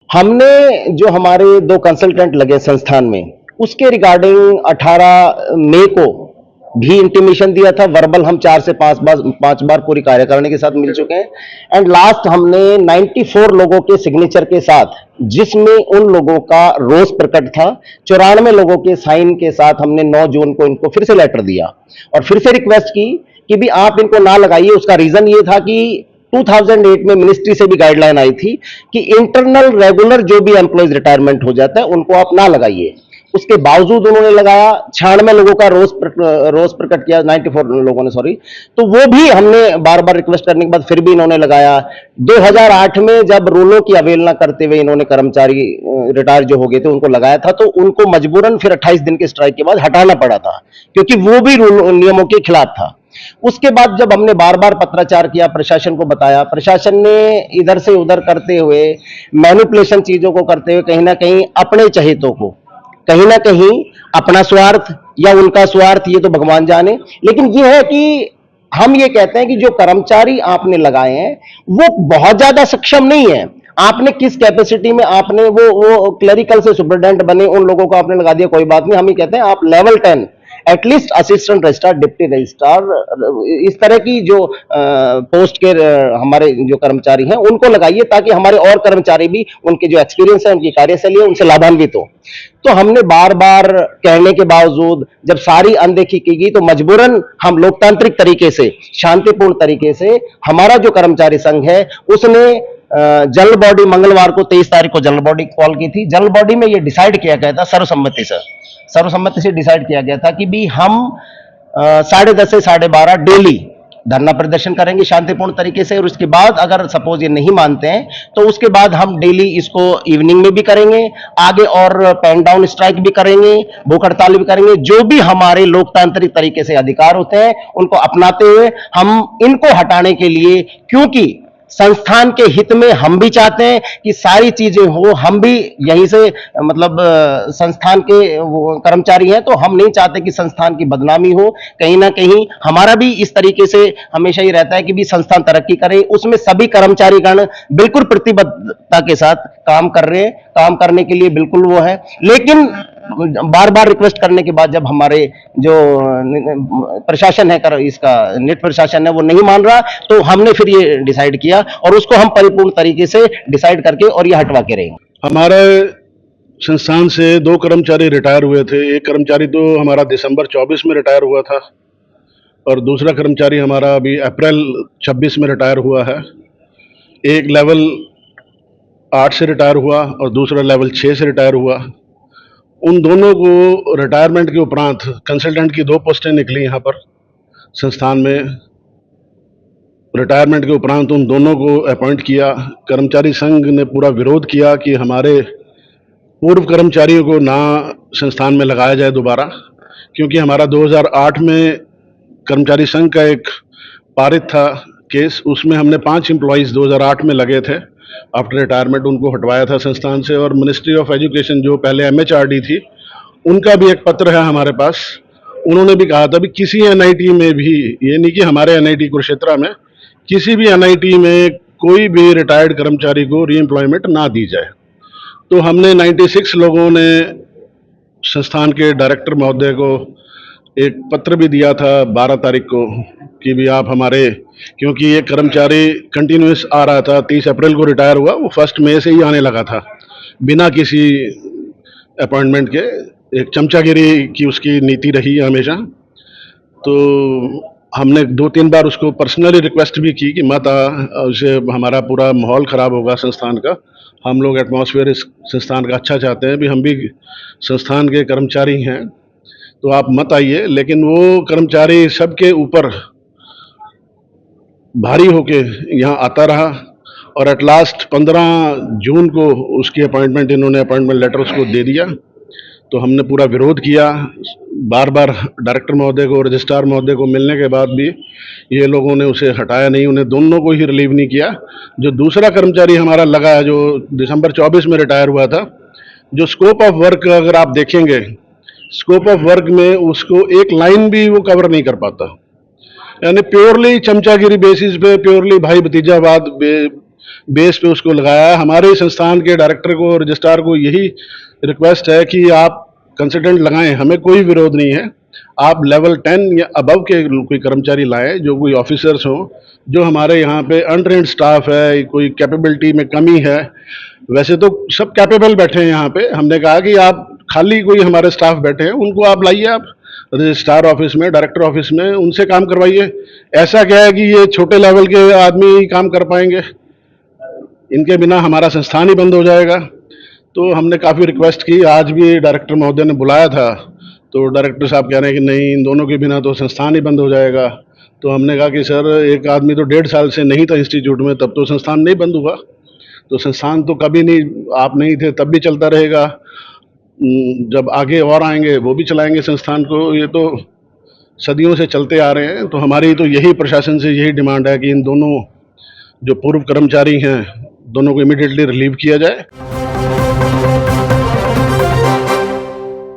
हमने जो हमारे दो कंसल्टेंट लगे संस्थान में, उसके रिगार्डिंग 18 मई को भी इंटीमेशन दिया था। वर्बल हम 4 से 5 बार पूरी कार्यकारिणी के साथ मिल चुके हैं। एंड लास्ट हमने 94 लोगों के सिग्नेचर के साथ, जिसमें उन लोगों का रोष प्रकट था, 94 लोगों के साइन के साथ हमने 9 जून को इनको फिर से लेटर दिया और फिर से रिक्वेस्ट की कि भी आप इनको ना लगाइए। उसका रीजन ये था कि 2008 में मिनिस्ट्री से भी गाइडलाइन आई थी कि इंटरनल रेगुलर जो भी एम्प्लॉयज रिटायरमेंट हो जाता है उनको आप ना लगाइए। उसके बावजूद उन्होंने लगाया। 96 लोगों का रोष प्रकट किया, 94 लोगों ने, सॉरी। तो वो भी हमने बार बार रिक्वेस्ट करने के बाद फिर भी इन्होंने लगाया। 2008 में जब रूलों की अवहेलना करते हुए इन्होंने कर्मचारी रिटायर जो हो गए थे उनको लगाया था, तो उनको मजबूरन फिर 28 दिन के स्ट्राइक के बाद हटाना पड़ा था, क्योंकि वो भी नियमों के खिलाफ था। उसके बाद जब हमने बार बार पत्राचार किया, प्रशासन को बताया, प्रशासन ने इधर से उधर करते हुए, मैनिपुलेशन चीजों को करते हुए, कहीं ना कहीं अपने चहेतों को, कहीं ना कहीं अपना स्वार्थ या उनका स्वार्थ, ये तो भगवान जाने, लेकिन ये है कि हम ये कहते हैं कि जो कर्मचारी आपने लगाए हैं वो बहुत ज्यादा सक्षम नहीं है। आपने किस कैपेसिटी में आपने वो क्लरिकल से सुपरिटेंडेंट बने, उन लोगों को आपने लगा दिया, कोई बात नहीं। हम ये कहते हैं आप level 10, at least assistant registrar, deputy registrar, इस तरह की जो पोस्ट के हमारे जो कर्मचारी हैं उनको लगाइए, ताकि हमारे और कर्मचारी भी उनके जो एक्सपीरियंस है, उनकी कार्यशैली है, उनसे लाभान्वित हो। तो हमने बार बार कहने के बावजूद जब सारी अनदेखी की गई, तो मजबूरन हम लोकतांत्रिक तरीके से, शांतिपूर्ण तरीके से, हमारा जो कर्मचारी संघ है उसने जनरल बॉडी मंगलवार को 23 तारीख को जनरल बॉडी कॉल की थी। जनरल बॉडी में ये डिसाइड किया गया था सर्वसम्मति से डिसाइड किया गया था कि भी हम 10:30 से 12:30 डेली धरना प्रदर्शन करेंगे शांतिपूर्ण तरीके से, और उसके बाद अगर सपोज ये नहीं मानते हैं तो उसके बाद हम डेली इसको इवनिंग में भी करेंगे, आगे और पेन डाउन स्ट्राइक भी करेंगे, भूख हड़ताल भी करेंगे। जो भी हमारे लोकतांत्रिक तरीके से अधिकार होते हैं उनको अपनाते हुए हम इनको हटाने के लिए, क्योंकि संस्थान के हित में हम भी चाहते हैं कि सारी चीजें हो, हम भी यहीं से मतलब संस्थान के कर्मचारी हैं, तो हम नहीं चाहते कि संस्थान की बदनामी हो। कहीं ना कहीं हमारा भी इस तरीके से हमेशा ही रहता है कि भी संस्थान तरक्की करे, उसमें सभी कर्मचारीगण बिल्कुल प्रतिबद्धता के साथ काम कर रहे हैं, काम करने के लिए बिल्कुल वो है। लेकिन बार बार रिक्वेस्ट करने के बाद जब हमारे जो प्रशासन है, इसका नेट प्रशासन है, वो नहीं मान रहा, तो हमने फिर ये डिसाइड किया और उसको हम परिपूर्ण तरीके से डिसाइड करके और ये हटवा के रहेंगे। हमारे संस्थान से 2 कर्मचारी रिटायर हुए थे। एक कर्मचारी तो हमारा दिसंबर 24 में रिटायर हुआ था और दूसरा कर्मचारी हमारा अभी अप्रैल 26 में रिटायर हुआ है। एक लेवल 8 से रिटायर हुआ और दूसरा लेवल 6 से रिटायर हुआ। उन दोनों को रिटायरमेंट के उपरांत कंसल्टेंट की 2 पोस्टें निकली यहाँ पर संस्थान में। रिटायरमेंट के उपरांत उन दोनों को अपॉइंट किया। कर्मचारी संघ ने पूरा विरोध किया कि हमारे पूर्व कर्मचारियों को ना संस्थान में लगाया जाए दोबारा, क्योंकि हमारा 2008 में कर्मचारी संघ का एक पारित था केस, उसमें हमने 5 एम्प्लॉयज़ 2008 में लगे थे। आफ्टर रिटायरमेंट उनको हटवाया था संस्थान से, और मिनिस्ट्री ऑफ एजुकेशन जो पहले MHRD थी, उनका भी एक पत्र है हमारे पास। उन्होंने भी कहा था भी किसी NIT में भी, ये नहीं कि हमारे NIT कुरुक्षेत्र में, किसी भी NIT में कोई भी रिटायर्ड कर्मचारी को रीएम्प्लॉयमेंट ना दी जाए। तो हमने 96 लोगों ने संस्थान के डायरेक्टर महोदय को एक पत्र भी दिया था 12 तारीख को कि भी आप हमारे, क्योंकि ये कर्मचारी कंटिन्यूस आ रहा था, 30 अप्रैल को रिटायर हुआ, वो 1 मई से ही आने लगा था बिना किसी अपॉइंटमेंट के। एक चमचागिरी की उसकी नीति रही हमेशा। तो हमने 2-3 बार उसको पर्सनली रिक्वेस्ट भी की कि मत आ, उससे हमारा पूरा माहौल ख़राब होगा संस्थान का। हम लोग एटमॉस्फेयर इस संस्थान का अच्छा चाहते हैं, भी हम भी संस्थान के कर्मचारी हैं, तो आप मत आइए। लेकिन वो कर्मचारी सबके ऊपर भारी होके यहाँ आता रहा और एट लास्ट 15 जून को उसकी अपॉइंटमेंट, इन्होंने अपॉइंटमेंट लेटर उसको दे दिया। तो हमने पूरा विरोध किया, बार बार डायरेक्टर महोदय को, रजिस्ट्रार महोदय को मिलने के बाद भी ये लोगों ने उसे हटाया नहीं, उन्हें दोनों को ही रिलीव नहीं किया। जो दूसरा कर्मचारी हमारा लगा है, जो दिसंबर 24 में रिटायर हुआ था, जो स्कोप ऑफ वर्क अगर आप देखेंगे, स्कोप ऑफ वर्क में उसको एक लाइन भी वो कवर नहीं कर पाता। यानी प्योरली चमचागिरी बेसिस पे, प्योरली भाई भतीजावाद बेस पे उसको लगाया। हमारे संस्थान के डायरेक्टर को और रजिस्ट्रार को यही रिक्वेस्ट है कि आप कंसल्टेंट लगाएं, हमें कोई विरोध नहीं है। आप लेवल 10 या अबव के कोई कर्मचारी लाएं, जो कोई ऑफिसर्स हों, जो हमारे यहाँ पे अनट्रेन्ड स्टाफ है, कोई कैपेबिलिटी में कमी है। वैसे तो सब कैपेबल बैठे हैं यहाँ पे, हमने कहा कि आप खाली कोई हमारे स्टाफ बैठे हैं, उनको आप लाइए, आप रजिस्ट्रार ऑफिस में, डायरेक्टर ऑफिस में उनसे काम करवाइए। ऐसा क्या है कि ये छोटे लेवल के आदमी ही काम कर पाएंगे, इनके बिना हमारा संस्थान ही बंद हो जाएगा। तो हमने काफ़ी रिक्वेस्ट की, आज भी डायरेक्टर महोदय ने बुलाया था, तो डायरेक्टर साहब कह रहे हैं कि नहीं, इन दोनों के बिना तो संस्थान ही बंद हो जाएगा। तो हमने कहा कि सर, एक आदमी तो 1.5 साल से नहीं था इंस्टीट्यूट में, तब तो संस्थान नहीं बंद हुआ। तो संस्थान तो कभी नहीं, आप नहीं थे तब भी चलता रहेगा, जब आगे और आएंगे वो भी चलाएंगे संस्थान को। ये तो सदियों से चलते आ रहे हैं। तो हमारी तो यही प्रशासन से यही डिमांड है कि इन दोनों जो पूर्व कर्मचारी हैं, दोनों को इमीडिएटली रिलीव किया जाए।